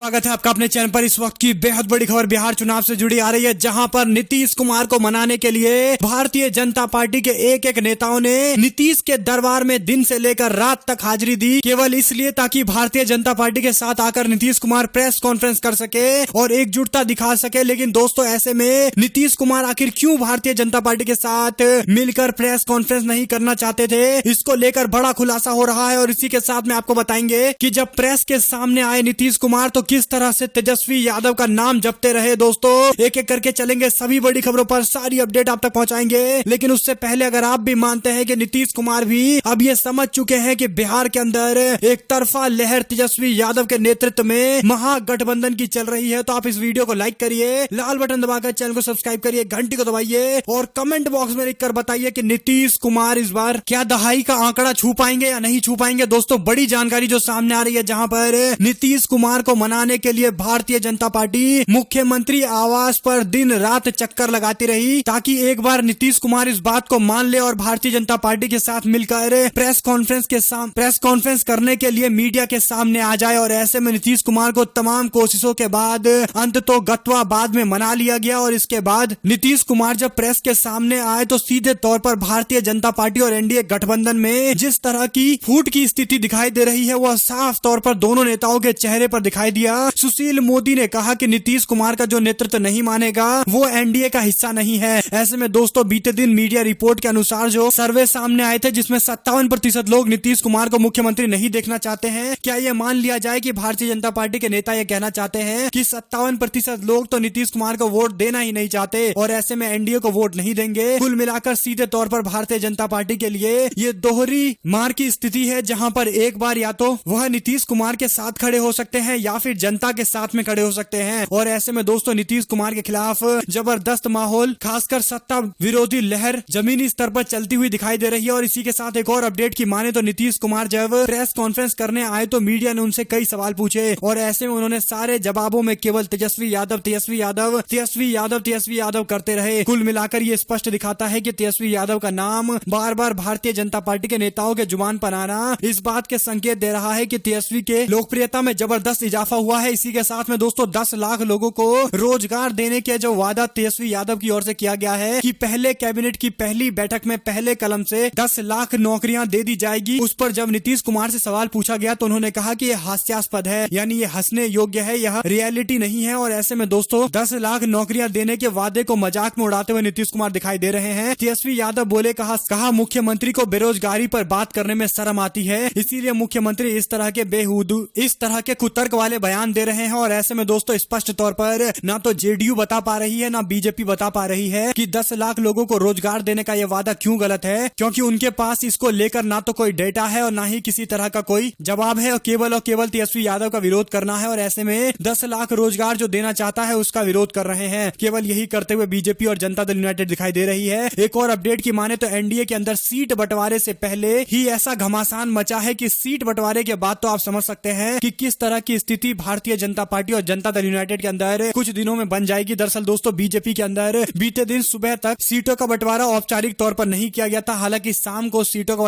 स्वागत है आपका अपने चैनल पर। इस वक्त की बेहद बड़ी खबर बिहार चुनाव से जुड़ी आ रही है, जहां पर नीतीश कुमार को मनाने के लिए भारतीय जनता पार्टी के एक एक नेताओं ने नीतीश के दरबार में दिन से लेकर रात तक हाजिरी दी, केवल इसलिए ताकि भारतीय जनता पार्टी के साथ आकर नीतीश कुमार प्रेस कॉन्फ्रेंस कर सके और एकजुटता दिखा सके। लेकिन दोस्तों, ऐसे में नीतीश कुमार आखिर क्यों भारतीय जनता पार्टी के साथ मिलकर प्रेस कॉन्फ्रेंस नहीं करना चाहते थे, इसको लेकर बड़ा खुलासा हो रहा है। और इसी के साथ में आपको बताएंगे कि जब प्रेस के सामने आए नीतीश कुमार तो किस तरह से तेजस्वी यादव का नाम जपते रहे। दोस्तों, एक एक करके चलेंगे, सभी बड़ी खबरों पर सारी अपडेट आप तक पहुंचाएंगे। लेकिन उससे पहले अगर आप भी मानते हैं कि नीतीश कुमार भी अब ये समझ चुके हैं कि बिहार के अंदर एक तरफा लहर तेजस्वी यादव के नेतृत्व में महागठबंधन की चल रही है, तो आप इस वीडियो को लाइक करिए, लाल बटन दबाकर चैनल को सब्सक्राइब करिए, घंटी को दबाइए और कमेंट बॉक्स में लिखकर बताइए कि नीतीश कुमार इस बार क्या दहाई का आंकड़ा छू पाएंगे या नहीं छू पाएंगे। दोस्तों, बड़ी जानकारी जो सामने आ रही है, जहां पर नीतीश कुमार को मनाने के लिए भारतीय जनता पार्टी मुख्यमंत्री आवास पर दिन रात चक्कर लगाती रही, ताकि एक बार नीतीश कुमार इस बात को मान ले और भारतीय जनता पार्टी के साथ मिलकर प्रेस कॉन्फ्रेंस करने के लिए मीडिया के सामने आ जाए। और ऐसे में नीतीश कुमार को तमाम कोशिशों के बाद अंततः गत्वा बाद में मना लिया गया। और इसके बाद नीतीश कुमार जब प्रेस के सामने आए तो सीधे तौर पर भारतीय जनता पार्टी और एनडीए गठबंधन में जिस तरह की फूट की स्थिति दिखाई दे रही है, वह साफ तौर पर दोनों नेताओं के चेहरे पर दिखाई दिया। सुशील मोदी ने कहा कि नीतीश कुमार का जो नेतृत्व नहीं मानेगा वो एनडीए का हिस्सा नहीं है। ऐसे में दोस्तों, बीते दिन मीडिया रिपोर्ट के अनुसार जो सर्वे सामने आए थे, जिसमें 57% लोग नीतीश कुमार को मुख्यमंत्री नहीं देखना चाहते हैं। क्या ये मान लिया जाए कि भारतीय जनता पार्टी के नेता ये कहना चाहते हैं कि 57% लोग तो नीतीश कुमार को वोट देना ही नहीं चाहते और ऐसे में एनडीए को वोट नहीं देंगे। कुल मिलाकर सीधे तौर पर भारतीय जनता पार्टी के लिए ये दोहरी मार की स्थिति है, जहां पर एक बार या तो वह नीतीश कुमार के साथ खड़े हो सकते हैं या फिर जनता के साथ में खड़े हो सकते हैं। और ऐसे में दोस्तों, नीतीश कुमार के खिलाफ जबरदस्त माहौल, खासकर सत्ता विरोधी लहर जमीनी स्तर पर चलती हुई दिखाई दे रही है। और इसी के साथ एक और अपडेट की माने तो नीतीश कुमार जब प्रेस कॉन्फ्रेंस करने आए तो मीडिया ने उनसे कई सवाल पूछे और ऐसे में उन्होंने सारे जवाबों में केवल तेजस्वी यादव करते रहे। कुल मिलाकर ये स्पष्ट दिखाता है कि तेजस्वी यादव का नाम बार बार भारतीय जनता पार्टी के नेताओं के जुबान पर आना इस बात के संकेत दे रहा है कि तेजस्वी के लोकप्रियता में जबरदस्त इजाफा हुआ है। इसी के साथ में दोस्तों, 10 लाख लोगों को रोजगार देने के जो वादा तेजस्वी यादव की ओर से किया गया है कि पहले कैबिनेट की पहली बैठक में पहले कलम से 10 लाख नौकरियां दे दी जाएगी, उस पर जब नीतीश कुमार से सवाल पूछा गया तो उन्होंने कहा कि यह हास्यास्पद है, यानी ये हंसने योग्य है, यह रियलिटी नहीं है। और ऐसे में दोस्तों, 10 लाख नौकरियां देने के वादे को मजाक में उड़ाते हुए नीतीश कुमार दिखाई दे रहे हैं। तेजस्वी यादव बोले, कहा मुख्यमंत्री को बेरोजगारी पर बात करने में शर्म आती है, इसीलिए मुख्यमंत्री इस तरह के कुतर्क वाले बयान दे रहे हैं। और ऐसे में दोस्तों, स्पष्ट तौर पर ना तो जेडीयू बता पा रही है ना बीजेपी बता पा रही है कि 10 लाख लोगों को रोजगार देने का यह वादा क्यों गलत है, क्योंकि उनके पास इसको लेकर ना तो कोई डेटा है और ना ही किसी तरह का कोई जवाब है। और केवल तेजस्वी यादव का विरोध करना है। और ऐसे में 10 लाख रोजगार जो देना चाहता है उसका विरोध कर रहे हैं। केवल यही करते हुए बीजेपी और जनता दल यूनाइटेड दिखाई दे रही है। एक और अपडेट की माने तो एनडीए के अंदर सीट बंटवारे से पहले ही ऐसा घमासान मचा है कि सीट बंटवारे के बाद तो आप समझ सकते हैं कि किस तरह की स्थिति भारतीय जनता पार्टी और जनता दल यूनाइटेड के अंदर कुछ दिनों में बन जाएगी। दरअसल दोस्तों, बीजेपी के अंदर बीते दिन सुबह तक सीटों का बंटवारा औपचारिक तौर पर नहीं किया गया था। हालांकि शाम को सीटों का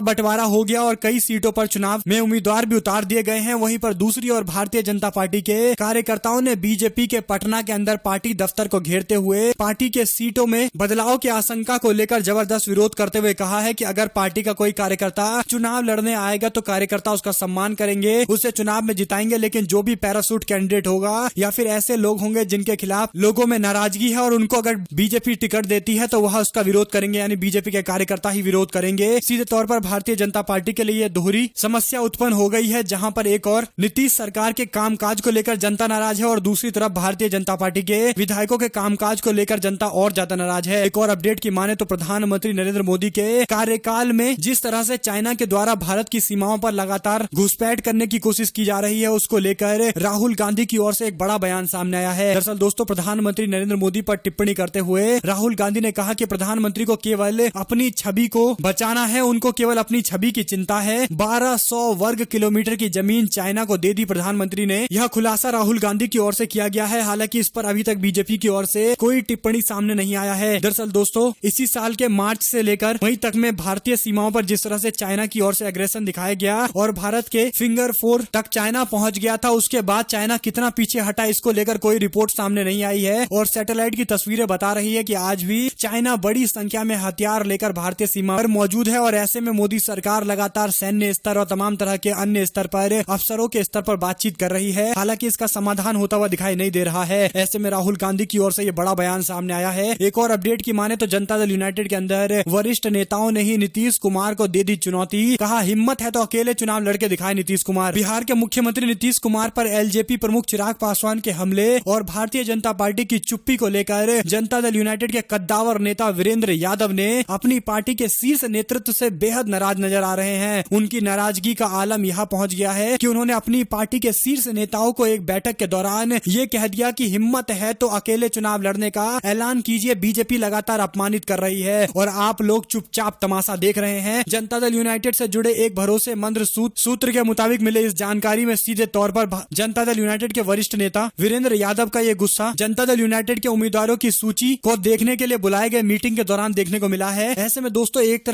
बंटवारा हो गया और कई सीटों पर चुनाव में उम्मीदवार भी उतार दिए गए हैं। वहीं पर दूसरी ओर भारतीय जनता पार्टी के कार्यकर्ताओं ने बीजेपी के पटना के अंदर पार्टी दफ्तर को घेरते हुए पार्टी के सीटों में बदलाव की आशंका को लेकर जबरदस्त विरोध करते हुए कहा है कि अगर पार्टी का कोई कार्यकर्ता चुनाव लड़ने आएगा तो कार्यकर्ता उसका सम्मान करेंगे, उसे चुनाव में जिताएंगे। लेकिन जो भी पैरासूट कैंडिडेट होगा या फिर ऐसे लोग होंगे जिनके खिलाफ लोगों में नाराजगी है और उनको अगर बीजेपी टिकट देती है तो वह उसका विरोध करेंगे, यानी बीजेपी के कार्यकर्ता ही विरोध करेंगे। सीधे तौर पर भारतीय जनता पार्टी के लिए दोहरी समस्या उत्पन्न हो गई है, जहां पर एक और नीतीश सरकार के कामकाज को लेकर जनता नाराज है और दूसरी तरफ भारतीय जनता पार्टी के विधायकों के कामकाज को लेकर जनता और ज्यादा नाराज है। एक और अपडेट की माने तो प्रधानमंत्री नरेंद्र मोदी के कार्यकाल में जिस तरह से चाइना के द्वारा भारत की सीमाओं पर लगातार घुसपैठ करने की कोशिश की जा रही है, उसको लेकर राहुल गांधी की ओर से एक बड़ा बयान सामने आया है। दरअसल दोस्तों, प्रधानमंत्री नरेंद्र मोदी पर टिप्पणी करते हुए राहुल गांधी ने कहा कि प्रधानमंत्री को केवल अपनी छवि को बचाना है, उनको केवल अपनी छवि की चिंता है। 1200 वर्ग किलोमीटर की जमीन चाइना को दे दी प्रधानमंत्री ने। यह खुलासा राहुल गांधी की ओर से किया गया है। हालांकि इस पर अभी तक बीजेपी की ओर से कोई टिप्पणी सामने नहीं आया है। दरअसल दोस्तों, इसी साल के मार्च से लेकर मई तक में भारतीय सीमाओं पर जिस तरह से चाइना की ओर से एग्रेशन दिखाया गया और भारत के फिंगर 4 तक चाइना पहुंच गया था उसके बाद चाइना कितना पीछे हटा इसको लेकर कोई रिपोर्ट सामने नहीं आई है और सैटेलाइट की तस्वीरें बता रही है कि आज भी चाइना बड़ी संख्या में हथियार लेकर भारतीय सीमा पर मौजूद है और ऐसे में मोदी सरकार लगातार सैन्य स्तर और तमाम तरह के अन्य स्तर पर अफसरों के स्तर पर बातचीत कर रही है। हालांकि इसका समाधान होता हुआ दिखाई नहीं दे रहा है। ऐसे में राहुल गांधी की ओर से ये बड़ा बयान सामने आया है। एक और अपडेट की माने तो जनता दल यूनाइटेड के अंदर वरिष्ठ नेताओं ने ही नीतीश कुमार को दे दी चुनौती। कहा हिम्मत है तो अकेले चुनाव लड़के दिखाए नीतीश कुमार। बिहार के मुख्यमंत्री नीतीश कुमार पर एलजेपी प्रमुख चिराग पासवान के हमले और भारतीय जनता पार्टी की चुप्पी को लेकर जनता दल यूनाइटेड के कद्दावर नेता वीरेंद्र यादव ने अपनी पार्टी के शीर्ष नेतृत्व से बेहद नाराज नजर आ रहे हैं। उनकी नाराजगी का आलम यहाँ पहुंच गया है कि उन्होंने अपनी पार्टी के शीर्ष नेताओं को एक बैठक के दौरान ये कह दिया कि हिम्मत है तो अकेले चुनाव लड़ने का ऐलान कीजिए। बीजेपी लगातार अपमानित कर रही है और आप लोग चुपचाप तमाशा देख रहे हैं। जनता दल यूनाइटेड से जुड़े एक भरोसेमंद सूत्र के मुताबिक मिले इस जानकारी में सीधे तौर पर जनता दल यूनाइटेड के वरिष्ठ नेता वीरेंद्र यादव का ये गुस्सा जनता दल यूनाइटेड के उम्मीदवारों की सूची को देखने के लिए बुलाए गए मीटिंग के दौरान देखने को मिला है। ऐसे में दोस्तों एक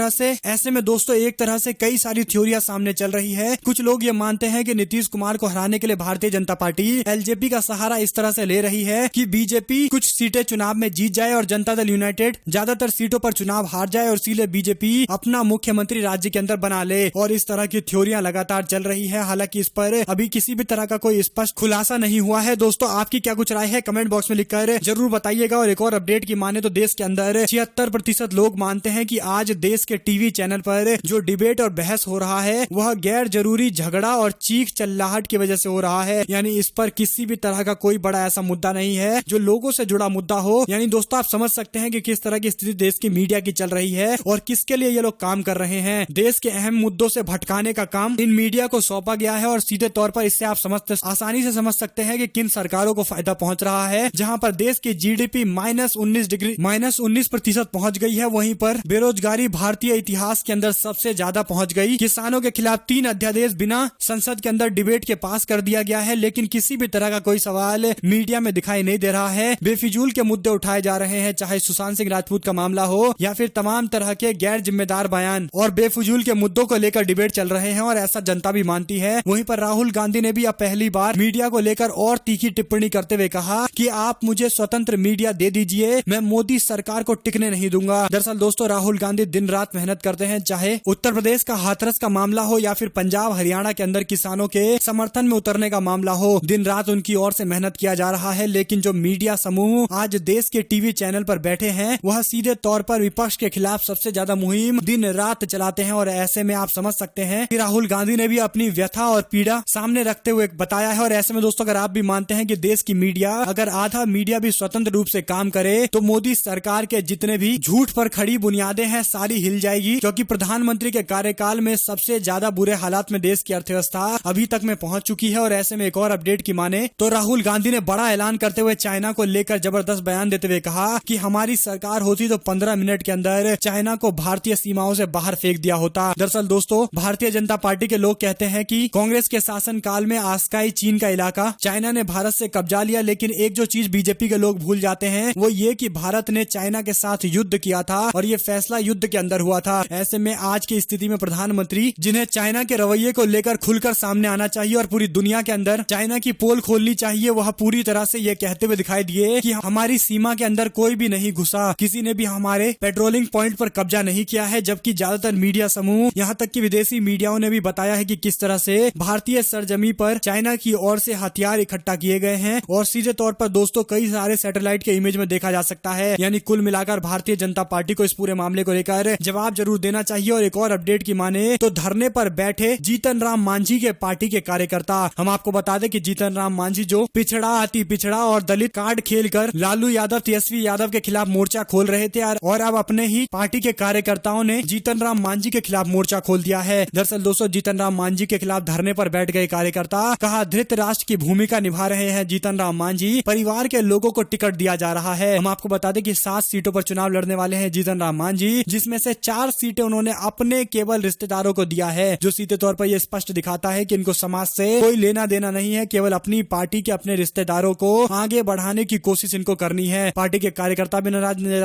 तरह से कई सारी थ्योरियां सामने चल रही है। कुछ लोग ये मानते हैं कि नीतीश कुमार को हराने के लिए भारतीय जनता पार्टी एलजेपी का सहारा इस तरह से ले रही है कि बीजेपी कुछ सीटें चुनाव में जीत जाए और जनता दल यूनाइटेड ज्यादातर सीटों पर चुनाव हार जाए और इसीलिए बीजेपी अपना मुख्यमंत्री राज्य के अंदर बना ले। और इस तरह की थ्योरियां लगातार चल रही है। हालांकि इस पर अभी किसी भी तरह का कोई स्पष्ट खुलासा नहीं हुआ है। दोस्तों आपकी क्या कुछ राय है कमेंट बॉक्स में लिखकर जरूर बताइएगा। और एक और अपडेट की माने तो देश के अंदर 76% लोग मानते हैं कि आज देश के टीवी चैनल पर जो डिबेट और बहस हो रहा है वह गैर जरूरी झगड़ा और चीख चिल्लाहट की वजह से हो रहा है। यानी इस पर किसी भी तरह का कोई बड़ा ऐसा मुद्दा नहीं है जो लोगों से जुड़ा मुद्दा हो। यानी दोस्तों आप समझ सकते हैं कि किस तरह की स्थिति देश की मीडिया की चल रही है और किसके लिए ये लोग काम कर रहे हैं। देश के अहम मुद्दों से भटकाने का काम इन मीडिया को सौंपा गया है और सीधे तौर पर इससे आप आसानी से समझ सकते हैं कि किन सरकारों को फायदा पहुंच रहा है। जहां पर देश की जीडीपी -19% पहुंच गई है, वहीं पर बेरोजगारी भारतीय इतिहास के अंदर सबसे ज्यादा पहुंच गई। किसानों के खिलाफ 3 अध्यादेश बिना संसद के अंदर डिबेट के पास कर दिया गया है, लेकिन किसी भी तरह का कोई सवाल मीडिया में दिखाई नहीं दे रहा है। बेफिजूल के मुद्दे उठाए जा रहे हैं, चाहे सुशांत सिंह राजपूत का मामला हो या फिर तमाम तरह के गैर जिम्मेदार बयान और बेफिजूल के मुद्दों को लेकर डिबेट चल रहे हैं और ऐसा जनता भी मानती है। वहीं पर राहुल गांधी ने भी अब पहली बार मीडिया को लेकर और तीखी टिप्पणी करते हुए कहा कि आप मुझे स्वतंत्र मीडिया दे दीजिए, मैं मोदी सरकार को टिकने नहीं दूंगा। दरअसल दोस्तों राहुल गांधी दिन रात मेहनत करते हैं, चाहे उत्तर प्रदेश का हाथरस का मामला हो या फिर पंजाब हरियाणा के अंदर किसानों के समर्थन में उतरने का मामला हो, दिन रात उनकी ओर से मेहनत किया जा रहा है। लेकिन जो मीडिया समूह आज देश के टीवी चैनल पर बैठे हैं वह सीधे तौर पर विपक्ष के खिलाफ सबसे ज्यादा मुहिम दिन रात चलाते हैं और ऐसे में आप समझ सकते हैं कि राहुल गांधी ने भी अपनी व्यथा और पीड़ा सामने रखते हुए बताया है। और ऐसे में दोस्तों अगर आप भी मानते हैं कि देश की मीडिया अगर आधा मीडिया भी स्वतंत्र रूप से काम करे तो मोदी सरकार के जितने भी झूठ पर खड़ी बुनियादें हैं सारी हिल जाएगी, क्योंकि प्रधानमंत्री के कार्यकाल में सबसे ज्यादा बुरे हालात में देश की अर्थव्यवस्था अभी तक में पहुंच चुकी है। और ऐसे में एक और अपडेट की माने तो राहुल गांधी ने बड़ा ऐलान करते हुए चाइना को लेकर जबरदस्त बयान देते हुए कहा कि हमारी सरकार होती तो 15 मिनट के अंदर चाइना को भारतीय सीमाओं से बाहर फेंक दिया होता। दरअसल दोस्तों भारतीय जनता पार्टी के लोग कहते हैं कि कांग्रेस के शासन काल में आस्काई चीन का इलाका चाइना ने भारत से कब्जा लिया, लेकिन एक जो चीज बीजेपी के लोग भूल जाते हैं वो ये कि भारत ने चाइना के साथ युद्ध किया था और ये फैसला युद्ध के अंदर हुआ था। ऐसे में आज की स्थिति में प्रधानमंत्री जिन्हें चाइना के रवैये को लेकर खुलकर सामने आना चाहिए और पूरी दुनिया के अंदर चाइना की पोल खोलनी चाहिए, वह पूरी तरह से ये कहते हुए दिखाई दिए कि हमारी सीमा के अंदर कोई भी नहीं घुसा, किसी ने भी हमारे पेट्रोलिंग पॉइंट पर कब्जा नहीं किया है। जबकि ज्यादातर मीडिया समूह यहाँ तक कि विदेशी मीडियाओं ने भी बताया है कि किस तरह से भारतीय सरजमी पर चाइना की ओर से हथियार इकट्ठा किए गए हैं और सीधे तौर पर दोस्तों कई सारे सैटेलाइट के इमेज में देखा जा सकता है। यानी कुल मिलाकर भारतीय जनता पार्टी को इस पूरे मामले को लेकर जवाब जरूर देना चाहिए। और एक और अपडेट की माने तो धरने पर बैठे जीतन राम मांझी के पार्टी के कार्यकर्ता, हम आपको बता दें कि जीतन राम मांझी जो पिछड़ा अति पिछड़ा और दलित कार्ड खेलकर लालू यादव तेजस्वी यादव के खिलाफ मोर्चा खोल रहे थे और अब अपने ही पार्टी के कार्यकर्ताओं ने जीतन राम मांझी के खिलाफ मोर्चा खोल दिया है। दरअसल दोस्तों जीतन राम मांझी के खिलाफ धरने पर बैठ गए कार्यकर्ता, कहा धृतराष्ट्र की भूमिका निभा रहे हैं जीतन राम मांझी, परिवार के लोगों को टिकट दिया जा रहा है। हम आपको बता दें कि 7 सीटों पर चुनाव लड़ने वाले हैं जीतन राम मांझी, जिसमें से 4 सीटें उन्होंने अपने केवल रिश्तेदारों को दिया है, जो सीधे तौर पर यह स्पष्ट दिखाता है कि इनको समाज से कोई लेना देना नहीं है, केवल अपनी पार्टी के अपने रिश्तेदारों को आगे बढ़ाने की कोशिश इनको करनी है। पार्टी के कार्यकर्ता भी नाराज नजर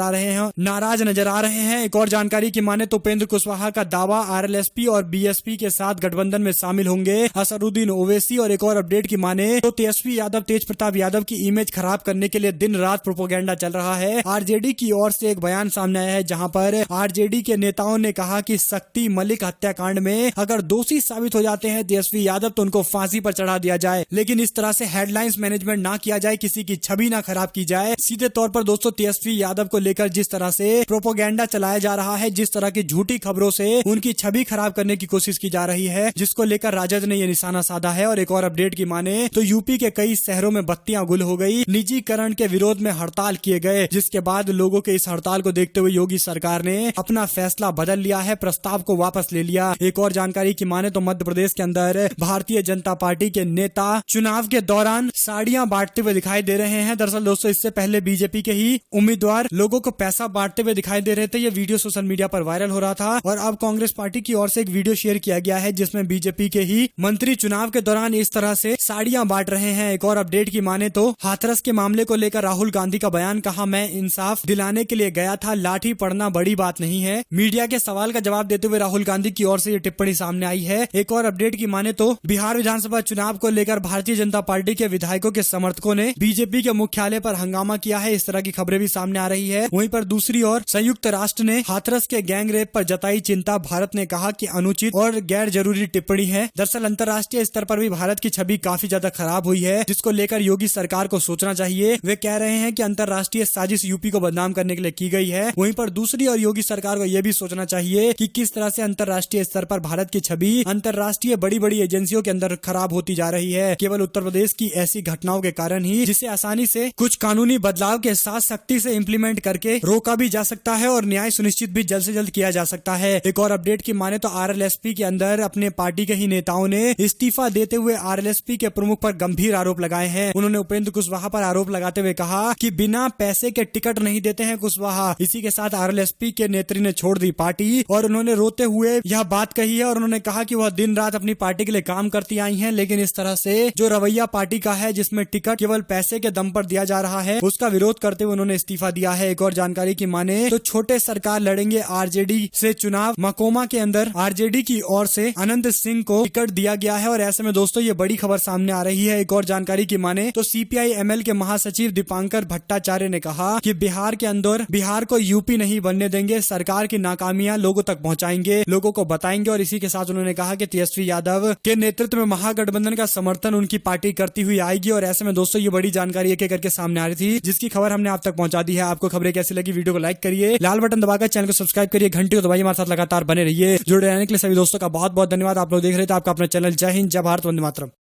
आ रहे हैं। एक और जानकारी की माने तो उपेंद्र कुशवाहा का दावा आरएलएसपी और बीएसपी के साथ गठबंधन में शामिल होंगे। असरुद्दीन ओवैसी पॉलिसी। और एक और अपडेट की माने तो तेजस्वी यादव, तेज प्रताप यादव की इमेज खराब करने के लिए दिन रात प्रोपोगेंडा चल रहा है। आरजेडी की ओर से एक बयान सामने आया है जहां पर आरजेडी के नेताओं ने कहा कि शक्ति मलिक हत्याकांड में अगर दोषी साबित हो जाते हैं तेजस्वी यादव तो उनको फांसी पर चढ़ा दिया जाए, लेकिन इस तरह से हेडलाइंस मैनेजमेंट ना किया जाए, किसी की छवि ना खराब की जाए। सीधे तौर पर दोस्तों तेजस्वी यादव को लेकर जिस तरह से प्रोपोगेंडा चलाया जा रहा है, जिस तरह की झूठी खबरों से उनकी छवि खराब करने की कोशिश की जा रही है, जिसको लेकर राजद ने यह निशाना साधा है। और एक और अपडेट की माने तो यूपी के कई शहरों में बत्तियां गुल हो गई, निजीकरण के विरोध में हड़ताल किए गए, जिसके बाद लोगों के इस हड़ताल को देखते हुए योगी सरकार ने अपना फैसला बदल लिया है, प्रस्ताव को वापस ले लिया। एक और जानकारी की माने तो मध्य प्रदेश के अंदर भारतीय जनता पार्टी के नेता चुनाव के दौरान साड़ियां बांटते हुए दिखाई दे रहे हैं। दरअसल दोस्तों इससे पहले बीजेपी के ही उम्मीदवार लोगों को पैसा बांटते हुए दिखाई दे रहे थे। ये वीडियो सोशल मीडिया पर वायरल हो रहा था और अब कांग्रेस पार्टी की ओर से एक वीडियो शेयर किया गया है जिसमें बीजेपी के ही मंत्री चुनाव के दौरान इस तरह से साड़ियां बांट रहे हैं। एक और अपडेट की माने तो हाथरस के मामले को लेकर राहुल गांधी का बयान, कहा मैं इंसाफ दिलाने के लिए गया था, लाठी पड़ना बड़ी बात नहीं है। मीडिया के सवाल का जवाब देते हुए राहुल गांधी की ओर से ये टिप्पणी सामने आई है। एक और अपडेट की माने तो बिहार विधानसभा चुनाव को लेकर भारतीय जनता पार्टी के विधायकों के समर्थकों ने बीजेपी के मुख्यालय पर हंगामा किया है, इस तरह की खबरें भी सामने आ रही है। वहीं पर दूसरी ओर संयुक्त राष्ट्र ने हाथरस के गैंग रेप पर जताई चिंता, भारत ने कहा कि अनुचित और गैर जरूरी टिप्पणी है। दरअसल अंतर्राष्ट्रीय स्तर पर भी भारत की छवि काफी ज्यादा खराब हुई है, जिसको लेकर योगी सरकार को सोचना चाहिए। वे कह रहे हैं कि अंतर्राष्ट्रीय साजिश यूपी को बदनाम करने के लिए की गई है। वहीं पर दूसरी ओर योगी सरकार को यह भी सोचना चाहिए कि किस तरह से अंतर्राष्ट्रीय स्तर पर भारत की छवि अंतर्राष्ट्रीय बड़ी बड़ी एजेंसियों के अंदर खराब होती जा रही है। केवल उत्तर प्रदेश की ऐसी घटनाओं के कारण ही जिसे आसानी से कुछ कानूनी बदलाव के साथ सख्ती से इम्प्लीमेंट करके रोका भी जा सकता है और न्याय सुनिश्चित भी जल्द से जल्द किया जा सकता है। एक और अपडेट की माने तो आरएलएसपी के अंदर अपने पार्टी के ही नेताओं ने इस्तीफा देते हुए आरएलएसपी के प्रमुख पर गंभीर आरोप लगाए हैं। उन्होंने उपेंद्र कुशवाहा पर आरोप लगाते हुए कहा कि बिना पैसे के टिकट नहीं देते हैं कुशवाहा। इसी के साथ आरएलएसपी के नेत्री ने छोड़ दी पार्टी और उन्होंने रोते हुए यह बात कही है और उन्होंने कहा कि वह दिन रात अपनी पार्टी के लिए काम करती आई हैं, लेकिन इस तरह से जो रवैया पार्टी का है जिसमें टिकट केवल पैसे के दम पर दिया जा रहा है, उसका विरोध करते हुए उन्होंने इस्तीफा दिया है। एक और जानकारी की माने तो छोटे सरकार लड़ेंगे आरजेडी से चुनाव, मकोमा के अंदर आरजेडी की ओर से अनंत सिंह को टिकट दिया गया है और ऐसे में दोस्तों ये बड़ी खबर सामने आ रही है। एक और जानकारी की माने तो सीपीआई एमएल के महासचिव दीपांकर भट्टाचार्य ने कहा कि बिहार के अंदर बिहार को यूपी नहीं बनने देंगे, सरकार की नाकामियां लोगों तक पहुंचाएंगे, लोगों को बताएंगे। और इसी के साथ उन्होंने कहा कि तेजस्वी यादव के नेतृत्व में महागठबंधन का समर्थन उनकी पार्टी करती हुई आएगी। और ऐसे में दोस्तों ये बड़ी जानकारी एक एक करके सामने आ रही थी, जिसकी खबर हमने आप तक पहुंचा दी है। आपको खबरें कैसी लगी, वीडियो को लाइक करिए, लाल बटन दबाकर चैनल को सब्सक्राइब करिए, घंटी को दबाइए, हमारे साथ लगातार बने रहिए। जुड़े रहने के लिए सभी दोस्तों का बहुत बहुत धन्यवाद। आप लोग देख रहे थे आपका अपना चैनल। जय हिंद, जय भारत, वंदे मातरम।